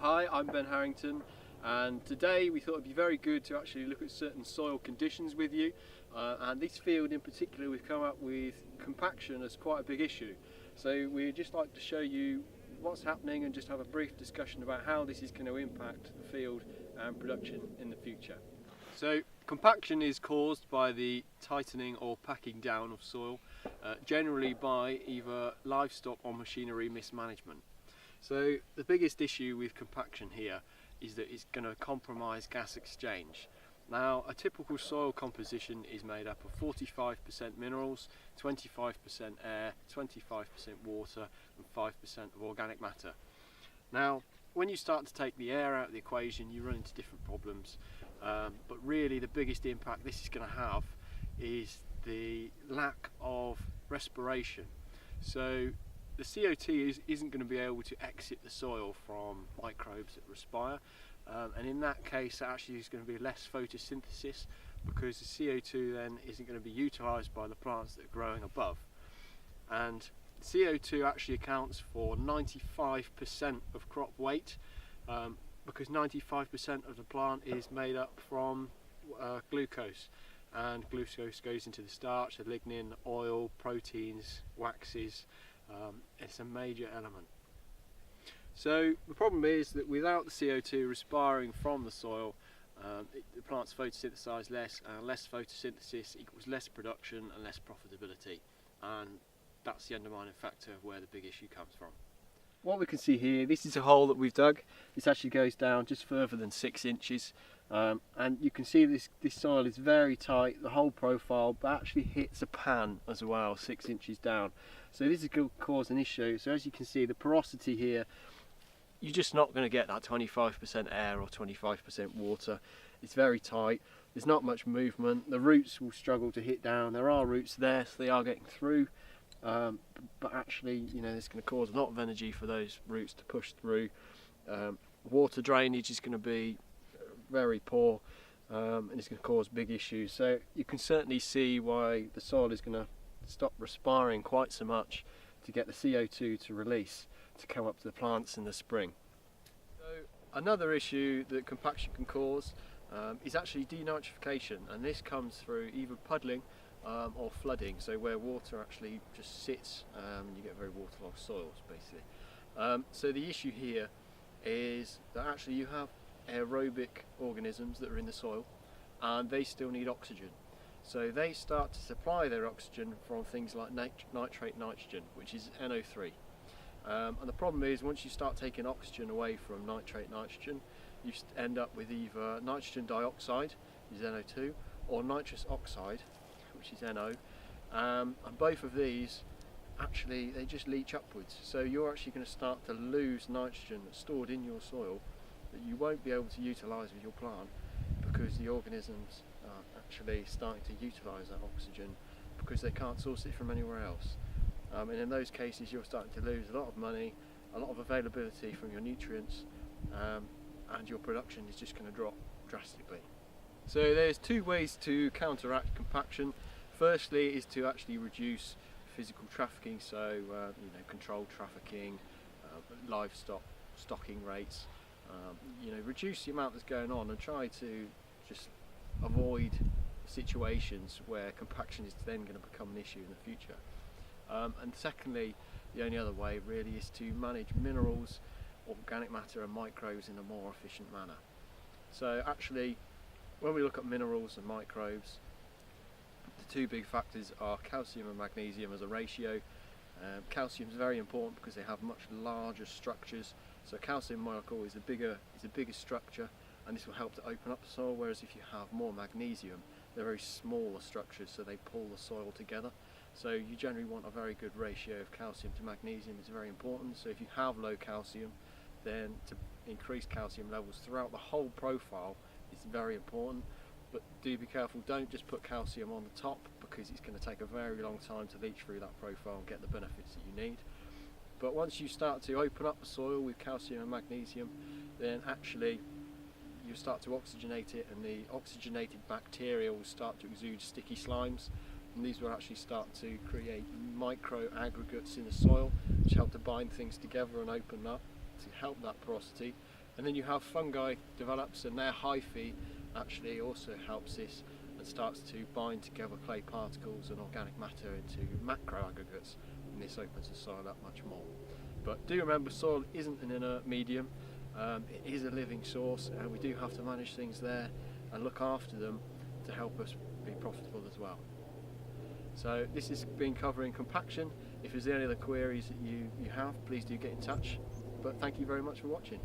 Hi, I'm Ben Harrington, and today we thought it'd be very good to actually look at certain soil conditions with you, and this field in particular we've come up with compaction as quite a big issue. So we'd just like to show you what's happening and just have a brief discussion about how this is going to impact the field and production in the future. So compaction is caused by the tightening or packing down of soil, generally by either livestock or machinery mismanagement. So the biggest issue with compaction here is that it's going to compromise gas exchange. Now, a typical soil composition is made up of 45% minerals, 25% air, 25% water and 5% of organic matter. Now, when you start to take the air out of the equation, you run into different problems, but really the biggest impact this is going to have is the lack of respiration. So the CO2 isn't going to be able to exit the soil from microbes that respire, and in that case actually is going to be less photosynthesis, because the CO2 then isn't going to be utilised by the plants that are growing above. And CO2 actually accounts for 95% of crop weight, because 95% of the plant is made up from glucose, and glucose goes into the starch, the lignin, oil, proteins, waxes. It's a major element. So the problem is that without the CO2 respiring from the soil, the plants photosynthesize less, and less photosynthesis equals less production and less profitability, and that's the undermining factor of where the big issue comes from. What we can see here, this is a hole that we've dug. This actually goes down just further than 6 inches, and you can see this soil is very tight, the whole profile, but actually hits a pan as well 6 inches down. So this is going to cause an issue. So as you can see, the porosity here, you're just not going to get that 25% air or 25% water. It's very tight, there's not much movement, the roots will struggle to hit down. There are roots there, so they are getting through, but actually, you know, it's going to cause a lot of energy for those roots to push through. Water drainage is going to be very poor, and it's going to cause big issues. So you can certainly see why the soil is going to stop respiring quite so much to get the CO2 to release to come up to the plants in the spring. So another issue that compaction can cause is actually denitrification, and this comes through either puddling or flooding, so where water actually just sits, you get very waterlogged soils basically. So the issue here is that actually you have aerobic organisms that are in the soil, and they still need oxygen. So they start to supply their oxygen from things like nitrate nitrogen, which is NO3. And the problem is, once you start taking oxygen away from nitrate nitrogen, you end up with either nitrogen dioxide, which is NO2, or nitrous oxide, which is NO. And both of these, actually, they just leach upwards. So you're actually going to start to lose nitrogen that's stored in your soil that you won't be able to utilise with your plant, because the organisms are actually starting to utilise that oxygen because they can't source it from anywhere else. And in those cases you're starting to lose a lot of money, a lot of availability from your nutrients, and your production is just going to drop drastically. So there's two ways to counteract compaction. Firstly is to actually reduce physical trafficking, so control trafficking, livestock stocking rates, reduce the amount that's going on and try to just avoid situations where compaction is then going to become an issue in the future. And secondly, the only other way really is to manage minerals, organic matter and microbes in a more efficient manner. So actually, when we look at minerals and microbes, the two big factors are calcium and magnesium as a ratio. Calcium is very important because they have much larger structures. So calcium molecule is the biggest structure, and this will help to open up the soil, whereas if you have more magnesium, they're very smaller structures, so they pull the soil together. So you generally want a very good ratio of calcium to magnesium. It's very important. So if you have low calcium, then to increase calcium levels throughout the whole profile is very important. But do be careful, don't just put calcium on the top, because it's going to take a very long time to leach through that profile and get the benefits that you need. But once you start to open up the soil with calcium and magnesium, then actually you start to oxygenate it, and the oxygenated bacteria will start to exude sticky slimes, and these will actually start to create micro aggregates in the soil which help to bind things together and open up to help that porosity, And then you have fungi develops, and their hyphae actually also helps this and starts to bind together clay particles and organic matter into macro aggregates, and this opens the soil up much more. But do remember, soil isn't an inert medium, it is a living source, and we do have to manage things there and look after them to help us be profitable as well. So this has been covering compaction. If there's any other queries that you have, please do get in touch. But thank you very much for watching.